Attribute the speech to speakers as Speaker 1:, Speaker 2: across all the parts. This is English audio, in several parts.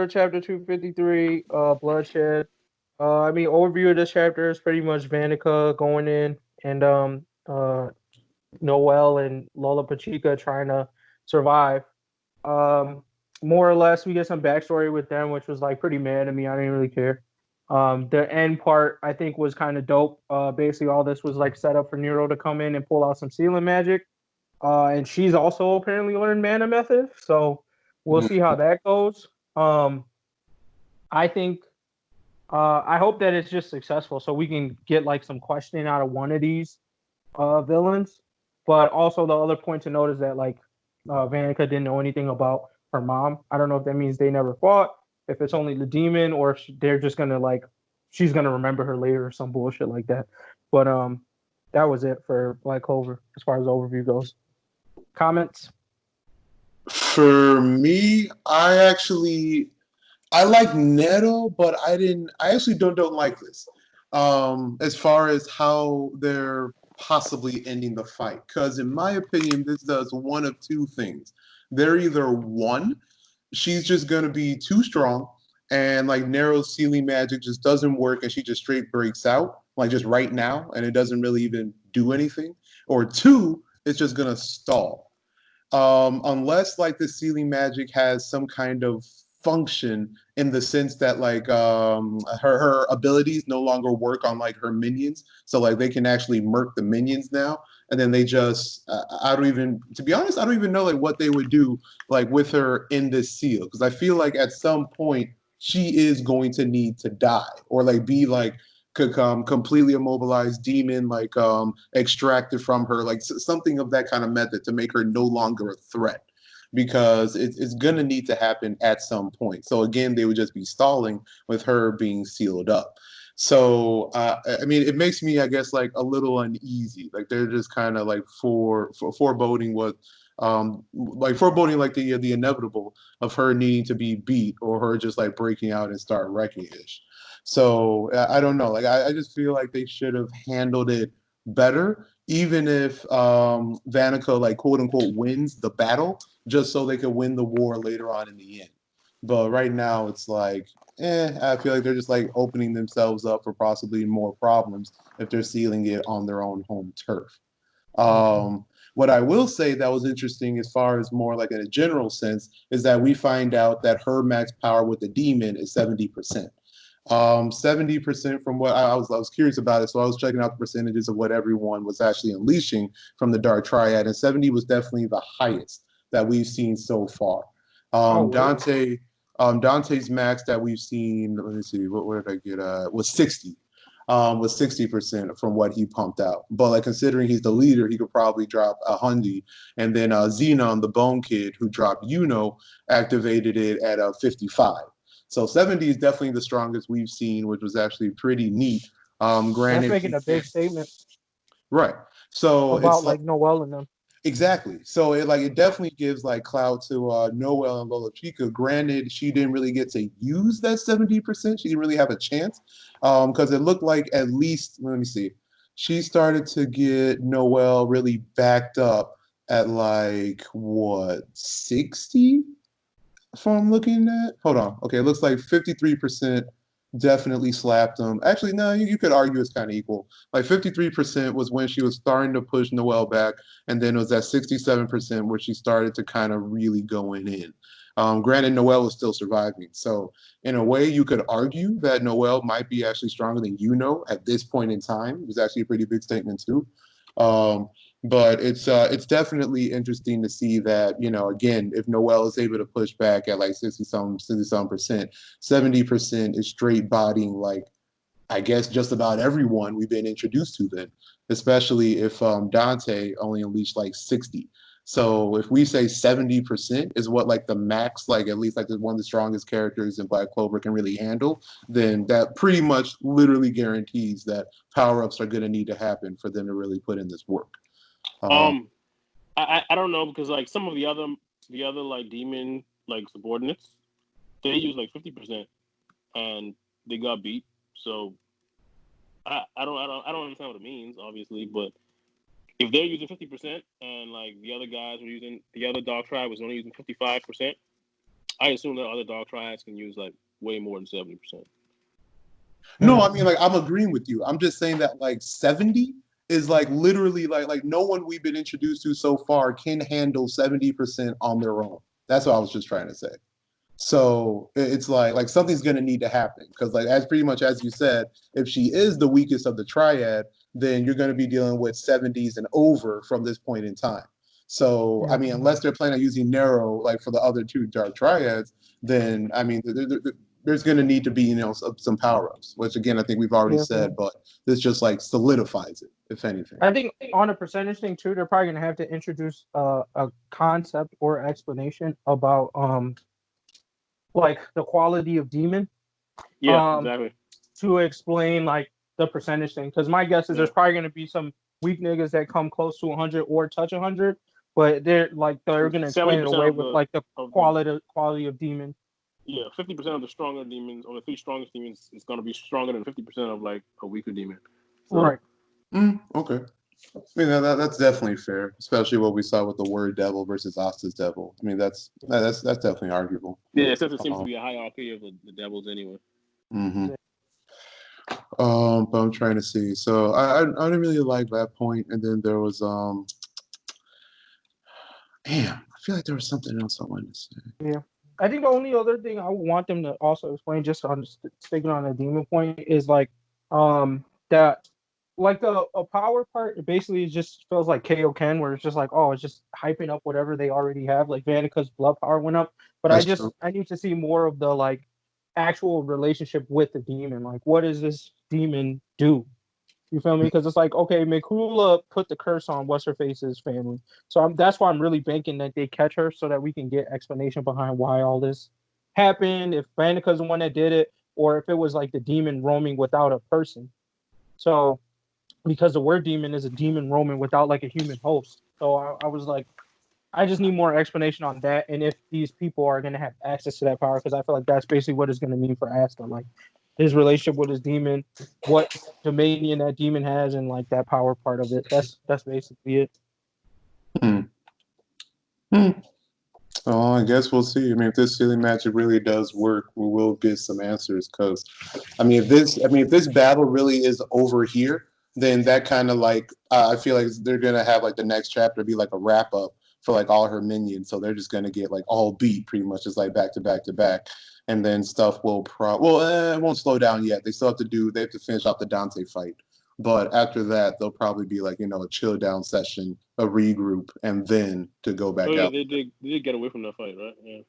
Speaker 1: Clover chapter 253, Bloodshed. I mean, overview of this chapter is pretty much Vanica going in and Noelle and Lolopechka trying to survive. Um, More or less, we get some backstory with them, which was like pretty mad at me. I didn't really care. The end part I think was kind of dope. Basically, all this was like set up for Nero to come in and pull out some sealing magic. And she's also apparently learned mana method, so we'll see how that goes. Um, I think I hope that it's just successful, so we can get like some questioning out of one of these villains. But also the other point to note is that like Vanica didn't know anything about her mom. I don't know if that means they never fought, if it's only the demon, or if they're just gonna like she's gonna remember her later or some bullshit like that. But that was it for Black Clover as far as the overview goes. Comments?
Speaker 2: For me, I like Nero, but I actually don't like this. As far as how they're possibly ending the fight. Because in my opinion, this does one of two things. They're either one, she's just gonna be too strong and like Nero's sealing magic just doesn't work and she just straight breaks out, like just right now, and it doesn't really even do anything. Or two, it's just gonna stall. Unless like the sealing magic has some kind of function in the sense that like her abilities no longer work on like her minions, so like they can actually murk the minions now, and then they just I don't even, to be honest, I don't even know like what they would do like with her in this seal, because I feel like at some point she is going to need to die or like be like could come completely immobilized demon like extracted from her, like something of that kind of method to make her no longer a threat, because it's going to need to happen at some point. So again, they would just be stalling with her being sealed up. So I mean, it makes me, I guess, like a little uneasy. Like they're just kind of like foreboding what like foreboding like the inevitable of her needing to be beat or her just like breaking out and start wrecking ish. So I don't know. Like I just feel like they should have handled it better, even if Vanica like quote unquote wins the battle, just so they could win the war later on in the end. But right now it's like, I feel like they're just like opening themselves up for possibly more problems if they're sealing it on their own home turf. What I will say that was interesting as far as more like in a general sense is that we find out that her max power with the demon is 70%. 70% from what I was curious about it. So I was checking out the percentages of what everyone was actually unleashing from the Dark Triad, and 70 was definitely the highest that we've seen so far. Dante's max that we've seen, let me see, what did I get? Was 60. Was 60% from what he pumped out. But like considering he's the leader, he could probably drop a Hundi. And then Xenon, the Bone Kid, who dropped activated it at 55. So 70 is definitely the strongest we've seen, which was actually pretty neat.
Speaker 1: That's
Speaker 2: Granted,
Speaker 1: making a big statement
Speaker 2: right. So
Speaker 1: about
Speaker 2: it's
Speaker 1: like Noelle and them.
Speaker 2: exactly. So it definitely gives like clout to Noelle and Lolopechka. Granted, she didn't really get to use that 70%. She didn't really have a chance because it looked like at least, let me see, she started to get Noelle really backed up at like what, 60? If I'm looking at, hold on. Okay, it looks like 53% definitely slapped him. Actually, no, you could argue it's kind of equal. Like 53% was when she was starting to push Noelle back, and then it was at 67% where she started to kind of really going in. Granted, Noelle was still surviving. So, in a way, you could argue that Noelle might be actually stronger than at this point in time. It was actually a pretty big statement, too. Um, but it's definitely interesting to see that, again, if Noelle is able to push back at like 60-some percent, 70% is straight bodying like I guess just about everyone we've been introduced to then, especially if Dante only unleashed like 60. So if we say 70% is what like the max, like at least like one of the strongest characters in Black Clover can really handle, then that pretty much literally guarantees that power-ups are going to need to happen for them to really put in this work.
Speaker 3: I don't know, because like some of the other like demon like subordinates, they use like 50% and they got beat. So I don't understand what it means, obviously, but if they're using 50% and like the other guys were using, the other dog tribe was only using 55%, I assume that other dark triads can use like way more than 70%.
Speaker 2: No, I mean, like, I'm agreeing with you. I'm just saying that like 70 is like literally like no one we've been introduced to so far can handle 70% on their own. That's what I was just trying to say. So it's like something's gonna need to happen because like as pretty much as you said, if she is the weakest of the triad, then you're gonna be dealing with 70s and over from this point in time. So I mean, unless they're planning on using Nero like for the other two dark triads, then I mean there's going to need to be some power ups, which again I think we've already said, but this just like solidifies it, if anything.
Speaker 1: I think on a percentage thing too, they're probably going to have to introduce a concept or explanation about like the quality of demon.
Speaker 3: Yeah, exactly.
Speaker 1: To explain like the percentage thing, because my guess is there's probably going to be some weak niggas that come close to 100 or touch 100, but they're going to explain it away with like the quality of demon.
Speaker 3: Yeah, 50% of the stronger demons, or the 3 strongest demons, is going to be stronger than 50% of like a weaker demon. So,
Speaker 1: right.
Speaker 2: Okay. I mean that's definitely fair, especially what we saw with the word devil versus Asta's devil. I mean that's definitely arguable.
Speaker 3: Yeah, since it seems to be a hierarchy of the devils anyway.
Speaker 2: Mm-hmm. But I'm trying to see. So I didn't really like that point, and then there was damn, I feel like there was something else I wanted to say.
Speaker 1: Yeah. I think the only other thing I would want them to also explain, just on sticking on the demon point, is like that like a power part, it basically just feels like Kaioken, where it's just like, oh, it's just hyping up whatever they already have. Like Vanica's blood power went up, but I need to see more of the like actual relationship with the demon. Like, what does this demon do? You feel me? Because it's like, okay, Mikula put the curse on what's her face's family, so that's why I'm really banking that they catch her, so that we can get explanation behind why all this happened. If Vanica's the one that did it, or if it was like the demon roaming without a person. So, because the word demon is a demon roaming without like a human host. So I was like, I just need more explanation on that, and if these people are going to have access to that power, because I feel like that's basically what it's going to mean for Asta. Like, his relationship with his demon, what dominion that demon has, and like that power part of it. That's basically it.
Speaker 2: Oh, I guess we'll see. I mean, if this sealing magic really does work, we will get some answers. Because, I mean, if this battle really is over here, then that kind of like I feel like they're gonna have like the next chapter be like a wrap up for like all her minions. So they're just gonna get like all beat pretty much, just like back to back to back. And then stuff will it won't slow down yet. They have to finish off the Dante fight. But after that, they'll probably be like, a chill down session, a regroup, and then to go back out.
Speaker 3: They did get away from that fight, right? Yeah.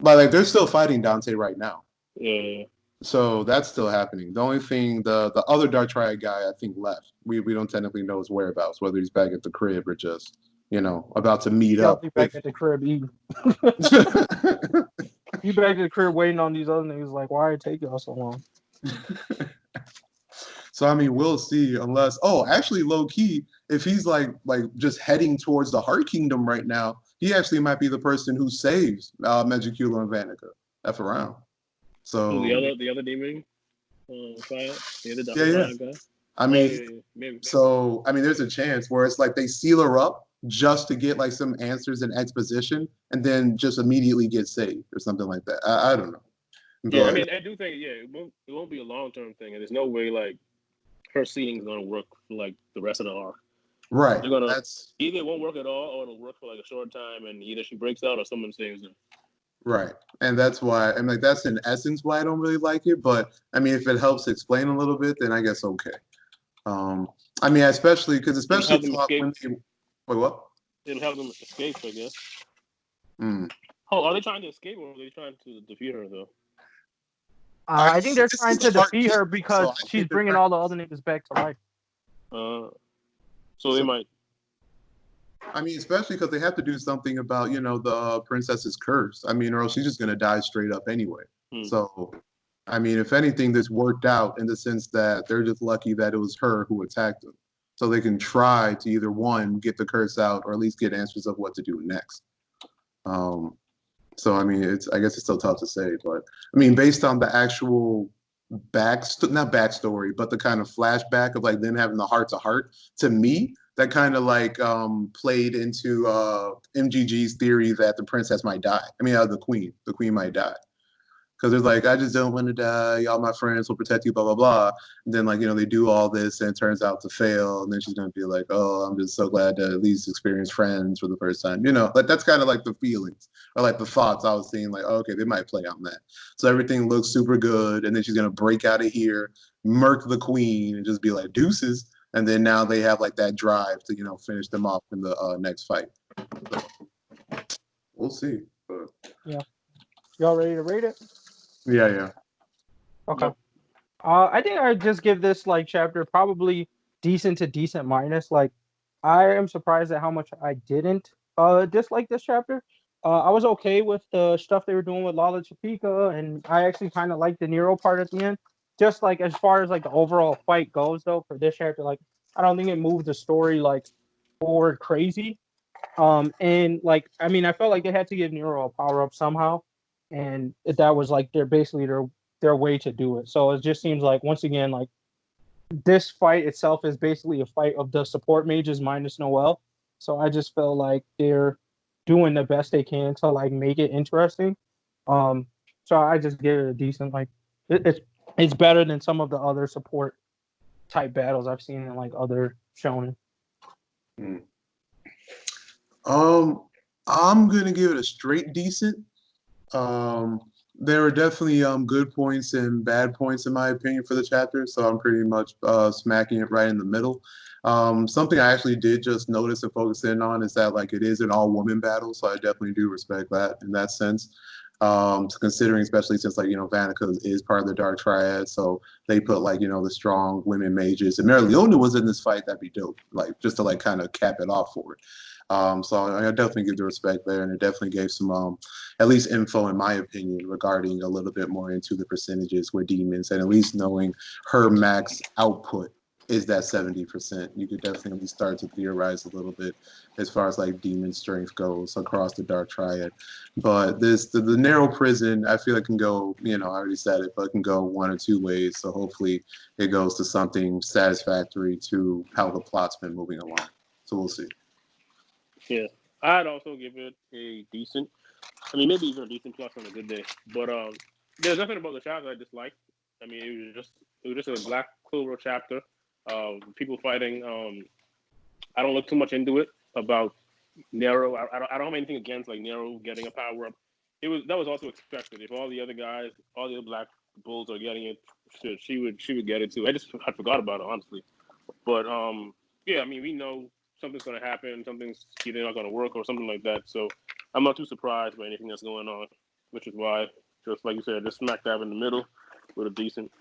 Speaker 2: But like they're still fighting Dante right now.
Speaker 3: Yeah.
Speaker 2: So that's still happening. The only thing, the other Dark Triad guy, I think, left. We don't technically know his whereabouts, whether he's back at the crib or just, about to meet up.
Speaker 1: Back at the crib eating. He back at the crib waiting on these other niggas. Like, why it take y'all so long?
Speaker 2: So I mean, we'll see. Unless, actually, low key, if he's like just heading towards the Heart Kingdom right now, he actually might be the person who saves Magicula and Vanica. F around. So
Speaker 3: the other demon, guy.
Speaker 2: I mean, maybe. So I mean, there's a chance where it's like they seal her up just to get like some answers and exposition, and then just immediately get saved or something like that. I don't know.
Speaker 3: Yeah, I mean, I do think it won't be a long-term thing, and there's no way like her seeding is gonna work for like the rest of the arc.
Speaker 2: Right.
Speaker 3: Either it won't work at all, or it'll work for like a short time, and either she breaks out or someone saves her.
Speaker 2: Right, and that's why I'm like that's in essence why I don't really like it. But I mean, if it helps explain a little bit, then I guess okay. I mean, especially when they, wait, what?
Speaker 3: It'll help them escape, I guess.
Speaker 2: Oh,
Speaker 3: are they trying to escape, or are they trying to defeat her though?
Speaker 1: I think they're trying to defeat her because she's bringing all the other niggas back to life.
Speaker 3: So they might.
Speaker 2: I mean, especially because they have to do something about, the princess's curse. I mean, or else she's just going to die straight up anyway. So, I mean, if anything, this worked out in the sense that they're just lucky that it was her who attacked them. So they can try to either, one, get the curse out or at least get answers of what to do next. So, I mean, I guess it's still tough to say. But, I mean, based on the actual not backstory, but the kind of flashback of like them having the heart-to-heart, to me, that kind of like played into MGG's theory that the princess might die. I mean, the queen might die. Because they're like, I just don't want to die. All my friends will protect you, blah, blah, blah. And then, like, you know, they do all this and it turns out to fail. And then she's going to be like, oh, I'm just so glad to at least experience friends for the first time. You know, like that's kind of like the feelings or like the thoughts I was seeing, like, oh, okay, they might play on that. So everything looks super good. And then she's going to break out of here, murk the queen, and just be like, deuces. And then now they have like that drive to, you know, finish them off in the next fight. So, we'll see. But,
Speaker 1: Yeah. Y'all ready to rate it?
Speaker 2: yeah.
Speaker 1: Okay.
Speaker 3: Yep.
Speaker 1: I think I'd just give this like chapter probably decent to decent minus. Like, I am surprised at how much I didn't dislike this chapter. I was okay with the stuff they were doing with Lolopechka, and I actually kind of liked the Nero part at the end. Just like as far as like the overall fight goes, though, for this chapter, like I don't think it moved the story like forward crazy. And like I mean, I felt like they had to give Nero a power up somehow, and that was like their way to do it. So it just seems like once again, like this fight itself is basically a fight of the support mages minus Noelle. So I just feel like they're doing the best they can to like make it interesting. So I just give it a decent like it's better than some of the other support type battles I've seen in like other shonen.
Speaker 2: I'm gonna give it a straight decent. There were definitely good points and bad points in my opinion for the chapter, so I'm pretty much smacking it right in the middle. Something I actually did just notice and focus in on is that like it is an all-woman battle, so I definitely do respect that in that sense. Considering especially since like, you know, Vanica is part of the Dark Triad, so they put like, you know, the strong women mages. And Mary Leona was in this fight, that'd be dope, like just to like kind of cap it off for it. So I definitely give the respect there, and it definitely gave some at least info, in my opinion, regarding a little bit more into the percentages with demons, and at least knowing her max output is that 70%. You could definitely start to theorize a little bit as far as like demon strength goes across the Dark Triad. But the Nero prison, I feel it can go, you know, I already said it, but it can go one or two ways. So hopefully it goes to something satisfactory to how the plot's been moving along. So we'll see.
Speaker 3: Yeah, I'd also give it a decent. I mean, maybe even a decent plus on a good day. But there's nothing about the chapter I disliked. I mean, it was just a Black Clover chapter. People fighting. I don't look too much into it about Nero. I don't have anything against like Nero getting a power up. That was also expected. If all the other guys, all the other Black Bulls are getting it, she would get it too. I forgot about it honestly. But yeah, I mean, we know something's going to happen, something's either not going to work or something like that. So I'm not too surprised by anything that's going on, which is why, just like you said, just smack dab in the middle with a decent.